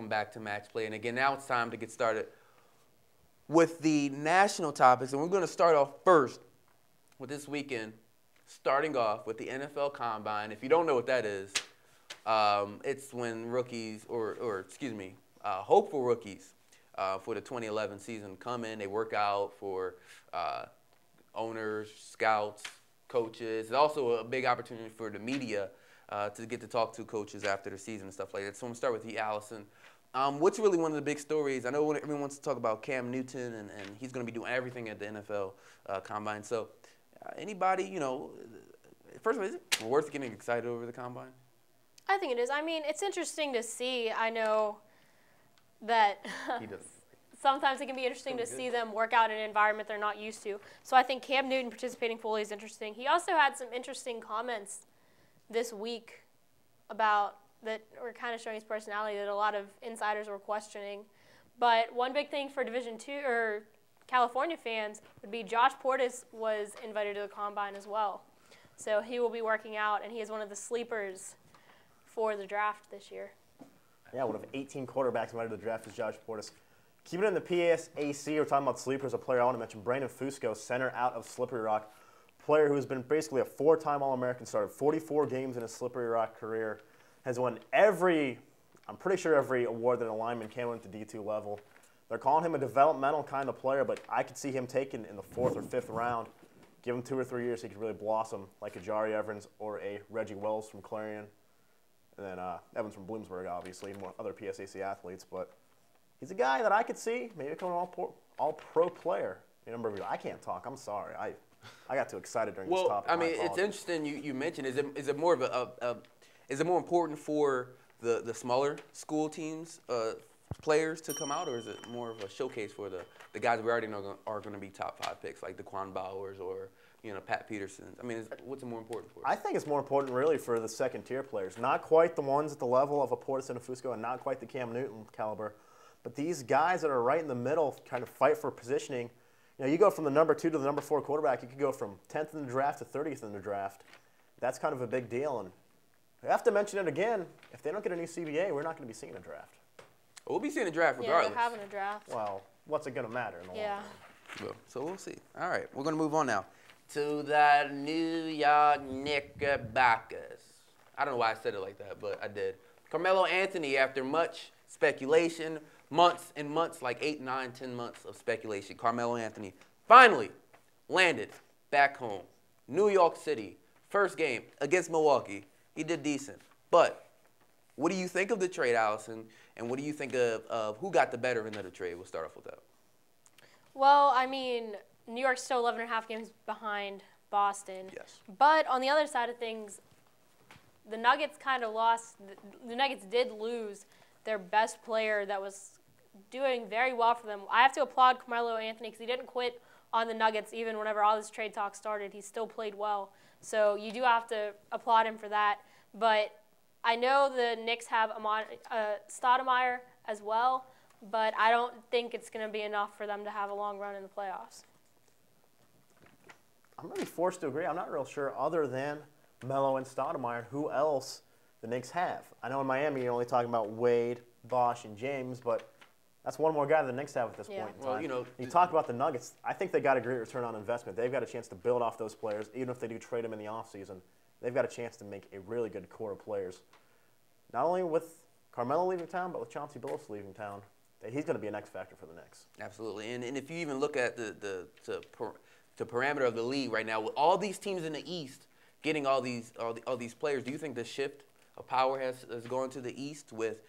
welcome back to Match Play. And again, now it's time to get started with the national topics. And we're going to start off first with this weekend, starting off with the NFL Combine. If you don't know what that is, it's when rookies, hopeful rookies for the 2011 season come in. They work out for owners, scouts, coaches. It's also a big opportunity for the media to get to talk to coaches after the season and stuff like that. So I'm going to start with you, Allison. What's really one of the big stories? I know everyone wants to talk about Cam Newton, and he's going to be doing everything at the NFL Combine. So anybody, first of all, is it worth getting excited over the Combine? I think it is. I mean, it's interesting to see. I know that sometimes it can be interesting to see them work out in an environment they're not used to. So I think Cam Newton participating fully is interesting. He also had some interesting comments this week about that were kind of showing his personality that a lot of insiders were questioning. But one big thing for Division II or California fans would be Josh Portis was invited to the Combine as well. So he will be working out, and he is one of the sleepers for the draft this year. Yeah, one of 18 quarterbacks invited to the draft is Josh Portis. Keeping it in the PSAC, we're talking about sleepers. A player I want to mention, Brandon Fusco, center out of Slippery Rock. Player who has been basically a four-time All-American, started 44 games in his Slippery Rock career, has won I'm pretty sure every award that a lineman can win at the D2 level. They're calling him a developmental kind of player, but I could see him taken in the 4th or 5th round. Give him 2 or 3 years, he could really blossom like a Jari Evans or a Reggie Wells from Clarion. And then Evans from Bloomsburg, obviously, and more other PSAC athletes. But he's a guy that I could see maybe becoming an all-pro player. I can't talk. I'm sorry. I got too excited during this topic. Well, I mean, it's interesting you mentioned. Is it more of is it more important for the smaller school teams players to come out, or is it more of a showcase for the guys we already know are going to be top 5 picks like Daquan Bowers or Pat Peterson? I mean, what's it more important for? I think it's more important really for the second-tier players. Not quite the ones at the level of a Portis and a Fusco, and not quite the Cam Newton caliber, but these guys that are right in the middle, kind of fight for positioning. You go from the number 2 to the number 4 quarterback. You could go from 10th in the draft to 30th in the draft. That's kind of a big deal. And I have to mention it again. If they don't get a new CBA, we're not going to be seeing a draft. We'll be seeing a draft regardless. Yeah, they're having a draft. Well, what's it going to matter in the long run? So we'll see. All right, we're going to move on now to the New York Knickerbockers. I don't know why I said it like that, but I did. Carmelo Anthony, after much speculation, months and months, like 8, 9, 10 months of speculation, Carmelo Anthony finally landed back home. New York City, first game against Milwaukee. He did decent. But what do you think of the trade, Allison? And what do you think of who got the better end of the trade? We'll start off with that. Well, I mean, New York's still 11.5 games behind Boston. Yes. But on the other side of things, the Nuggets kind of lost. The Nuggets did lose their best player that was doing very well for them. I have to applaud Carmelo Anthony because he didn't quit on the Nuggets even whenever all this trade talk started. He still played well. So you do have to applaud him for that. But I know the Knicks have Stoudemire as well, but I don't think it's going to be enough for them to have a long run in the playoffs. I'm going to be forced to agree. I'm not real sure, other than Melo and Stoudemire, who else the Knicks have. I know in Miami you're only talking about Wade, Bosh, and James, but that's one more guy the Knicks have at this point in time. Well, you talk about the Nuggets. I think they got a great return on investment. They've got a chance to build off those players, even if they do trade them in the offseason. They've got a chance to make a really good core of players. Not only with Carmelo leaving town, but with Chauncey Billups leaving town. He's going to be an X factor for the Knicks. Absolutely. And if you even look at the parameter of the league right now, with all these teams in the East getting all these players, do you think the shift of power has gone to the East with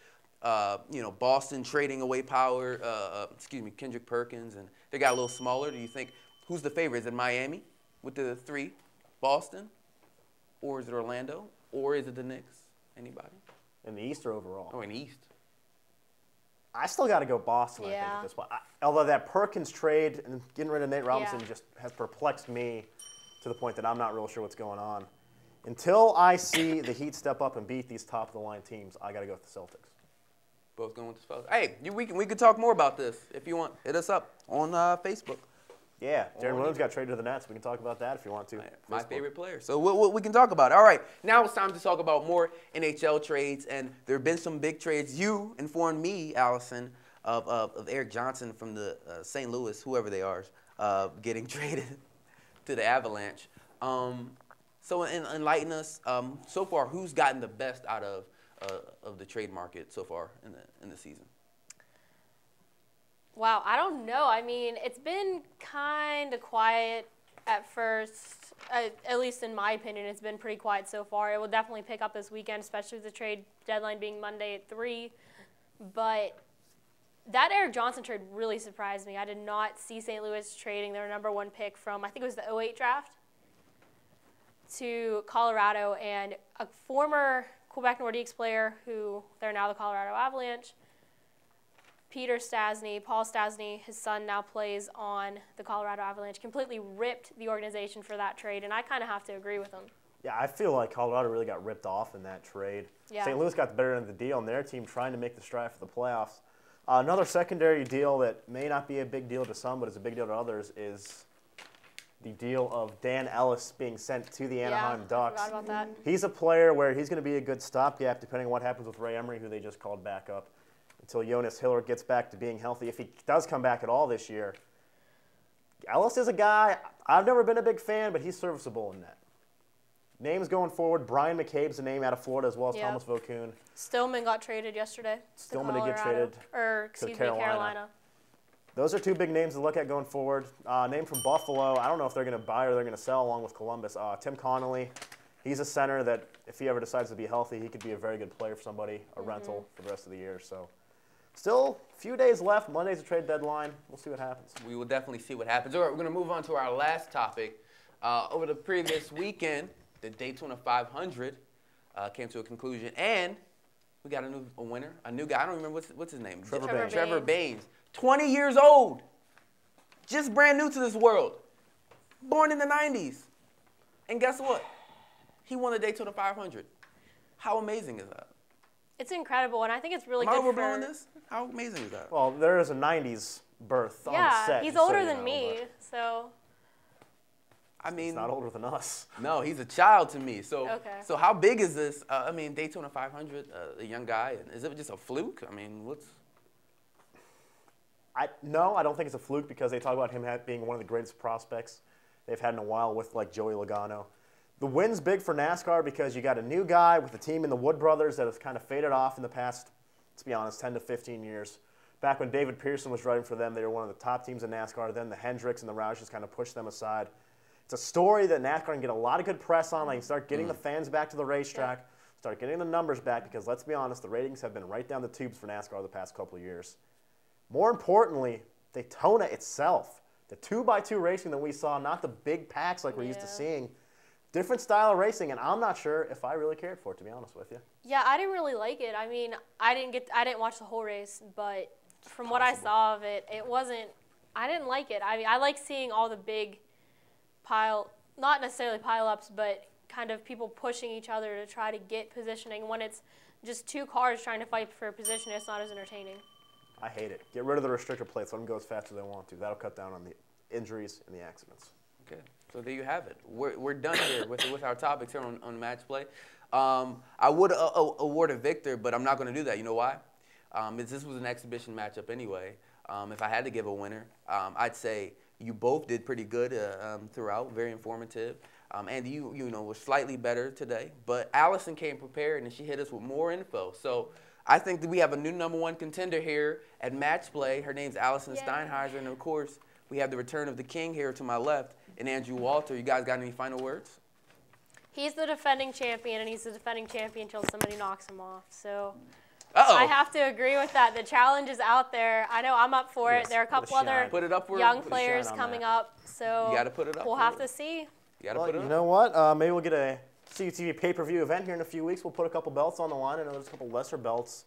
Boston trading away power, Kendrick Perkins, and they got a little smaller? Do you think who's the favorite? Is it Miami with the 3, Boston, or is it Orlando, or is it the Knicks? Anybody? In the East or overall? Oh, in the East. I still got to go Boston, I think, at this point. Although that Perkins trade and getting rid of Nate Robinson just has perplexed me to the point that I'm not real sure what's going on. Until I see the Heat step up and beat these top-of-the-line teams, I got to go with the Celtics. Both going with the Celtics. Hey, we could talk more about this if you want. Hit us up on Facebook. Yeah, Darren Williams got traded to the Nets. We can talk about that if you want to. My favorite player. So we can talk about it. All right, now it's time to talk about more NHL trades, and there have been some big trades. You informed me, Allison, of Eric Johnson from the St. Louis, whoever they are, getting traded to the Avalanche. So enlighten us. So far, who's gotten the best out of the trade market so far in the season? Wow, I don't know. I mean, it's been kind of quiet at first. At least in my opinion, it's been pretty quiet so far. It will definitely pick up this weekend, especially with the trade deadline being Monday at 3. But that Eric Johnson trade really surprised me. I did not see St. Louis trading their #1 pick from, I think it was the 2008 draft, to Colorado, and a former Quebec Nordiques player who they're now the Colorado Avalanche, Paul Stastny, his son now plays on the Colorado Avalanche, completely ripped the organization for that trade, and I kind of have to agree with him. Yeah, I feel like Colorado really got ripped off in that trade. Yeah. St. Louis got the better end of the deal, and their team trying to make the stride for the playoffs. Another secondary deal that may not be a big deal to some, but is a big deal to others, is the deal of Dan Ellis being sent to the Anaheim Ducks. I forgot about that. He's a player where he's going to be a good stopgap, depending on what happens with Ray Emery, who they just called back up, until Jonas Hiller gets back to being healthy. If he does come back at all this year, Ellis is a guy, I've never been a big fan, but he's serviceable in that. Names going forward, Brian McCabe's a name out of Florida, as well as Thomas Vokoun. Stillman got traded yesterday. Stillman did get traded to Carolina. Those are two big names to look at going forward. Name from Buffalo, I don't know if they're going to buy or they're going to sell along with Columbus. Tim Connolly, he's a center that if he ever decides to be healthy, he could be a very good player for somebody, a rental for the rest of the year. So still a few days left. Monday's a trade deadline. We'll see what happens. We will definitely see what happens. All right, we're going to move on to our last topic. Over the previous weekend, the Daytona 500 came to a conclusion, and we got a winner, a new guy. I don't remember what's his name. Trevor Baines. 20 years old. Just brand new to this world. Born in the 90s. And guess what? He won the Daytona 500. How amazing is that? It's incredible, and I think it's really good Am I overblowing this? How amazing is that? Well, there is a 90s birth on the set. Yeah, he's older than me, so. I mean, he's not older than us. No, he's a child to me. So, okay. So how big is this? I mean, Daytona 500, a young guy. Is it just a fluke? I mean, what's? No, I don't think it's a fluke because they talk about him being one of the greatest prospects they've had in a while with like Joey Logano. The win's big for NASCAR because you got a new guy with a team in the Wood Brothers that has kind of faded off in the past, let's be honest, 10 to 15 years. Back when David Pearson was driving for them, they were one of the top teams in NASCAR. Then the Hendricks and the Roush's kind of pushed them aside. It's a story that NASCAR can get a lot of good press on. They can start getting the fans back to the racetrack, start getting the numbers back because let's be honest, the ratings have been right down the tubes for NASCAR the past couple of years. More importantly, Daytona itself, the 2x2 racing that we saw, not the big packs like we're used to seeing. Different style of racing, and I'm not sure if I really cared for it, to be honest with you. Yeah, I didn't really like it. I mean, I didn't watch the whole race, but from what I saw of it, I didn't like it. I mean, I like seeing all the big not necessarily pile-ups, but kind of people pushing each other to try to get positioning. When it's just two cars trying to fight for a position, it's not as entertaining. I hate it. Get rid of the restrictor plates. Let them go as fast as they want to. That'll cut down on the injuries and the accidents. Okay, so there you have it. We're done here with our topics here on Match Play. I would award a victor, but I'm not going to do that. You know why? This was an exhibition matchup anyway. If I had to give a winner, I'd say you both did pretty good throughout, very informative. And you were slightly better today. But Allison came prepared, and she hit us with more info. So I think that we have a new #1 contender here at Match Play. Her name's Allison Steinheiser, and of course, we have the return of the king here to my left, and Andrew Walter. You guys got any final words? He's the defending champion, and he's the defending champion until somebody knocks him off. So Uh-oh. I have to agree with that. The challenge is out there. I know I'm up for it. There are a couple other young players coming up, so you gotta put it up. We'll have to see. You know what? Maybe we'll get a CUTV pay-per-view event here in a few weeks. We'll put a couple belts on the line. I know there's a couple lesser belts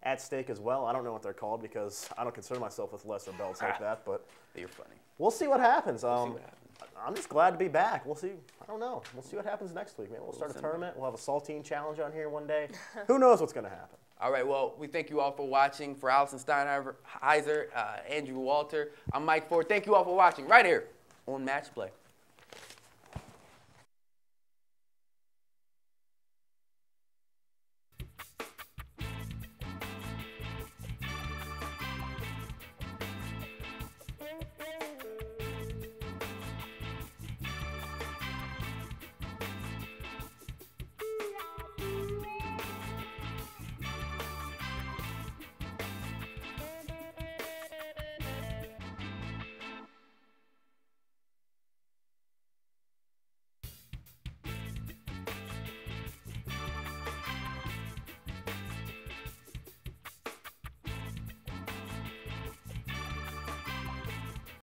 at stake as well. I don't know what they're called because I don't consider myself with lesser belts like that. But you're funny. We'll see what happens. We'll see what happens. I'm just glad to be back. We'll see. I don't know. We'll see what happens next week. Maybe we'll start a tournament. We'll have a saltine challenge on here one day. Who knows what's going to happen? All right, well, we thank you all for watching. For Allison Steinheiser, Andrew Walter, I'm Mike Ford. Thank you all for watching right here on match play.